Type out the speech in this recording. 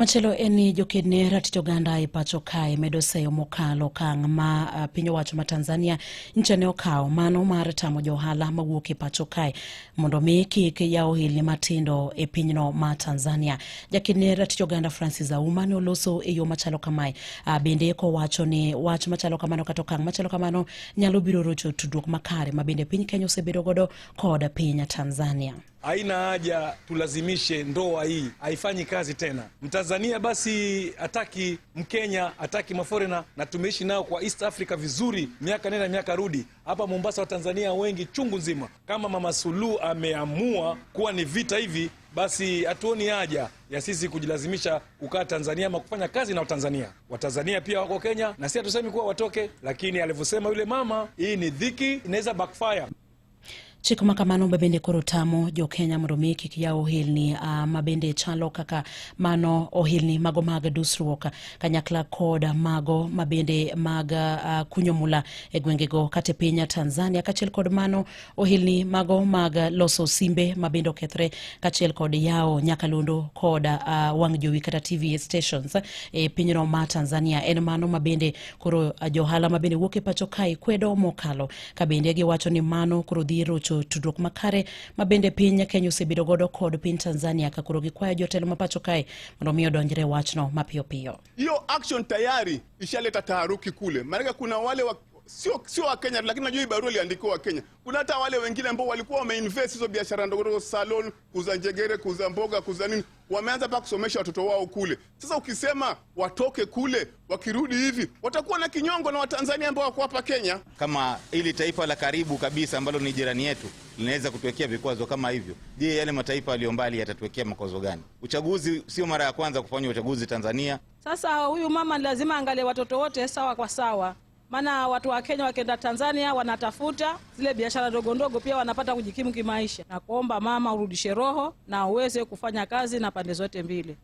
Machelo eni jokedne ratito ganda e pacho kae medo seyo mokalo kang' ma piny owacho ma Tanzania nchane okao mano mar tamo johala mawuok e pacho kae mondo mi kik yaw ohelni matindo e pinyno ma Tanzania. Jakedne ratito ganda Francis Auma ne oloso e yo machalo kamae, bende kowacho ni wach machalo kamano kata okang' machalo kamano nyalo biro rocho tudruok makare ma bende piny Kenya osebedo godo kod piny Tanzania. Haina haja tulazimishe ndoa hii, haifanyi kazi tena. Mtanzania basi ataki Mkenya, ataki maforena, na tumeishi nao kwa East Africa vizuri miaka nenda miaka rudi. Hapa Mombasa wa Tanzania wengi chungu nzima. Kama Mama Suluhu ameamua kuwa ni vita hivi, basi hatuoni haja ya sisi kujilazimisha kukaa Tanzania ama kufanya kazi na Watanzania. Watanzania pia wako Kenya na sisi hatusemi kuwa watoke, lakini alivyosema yule mama, hii ni dhiki, inaweza backfire. Chik makamano bende koro tamo jo Kenya mondo mi kik yaw ohelni mabende chalo kaka mano ohelni mago mag dusruok kanyakla kod mago mabende mag kunyo mula e gwengego kata piny Tanzania, kachiel kod mano ohelni mago mag loso simbe mabende okethre, kachiel kod yawo nyakalondo kod wang' jowi kata TV stations e pinyno ma Tanzania. En mano mabende koro johala mabende wuok e pacho kae kwedo mokalo, kabende giwacho ni mano koro dhi rocho tudruok makare mabende piny Kenya osebedo godo kod piny Tanzania, ka koro gikwayo jotelo ma pacho kae mondo mi odonjre wachno mapiyo piyo. Hiyo action tayari ishaleta taharuki kule. Maana kuna wale sio wa Kenya, lakini najua barua iliandikwa wa Kenya. Kuna hata wale wengine ambao walikuwa wameinvest hizo biashara ndogo, salon, kuuza njegere, kuuza mboga, kuuza nini, wameanza pa kusomesha watoto wao kule. Sasa ukisema watoke kule, wakirudi hivi watakuwa na kinyongo na Watanzania ambao wako hapa Kenya. Kama ili taifa la karibu kabisa ambalo ni jirani yetu linaweza kutuwekea vikwazo kama hivyo, je, yale mataifa yaliyo mbali yatatuwekea makwazo gani? Uchaguzi sio mara ya kwanza kufanya uchaguzi Tanzania. Sasa huyu mama lazima angalie watoto wote sawa kwa sawa. Maana watu wa Kenya wakenda Tanzania wanatafuta zile biashara ndogo ndogo, pia wanapata kujikimu kimaisha. Na kuomba mama urudishe roho na uweze kufanya kazi na pande zote mbili.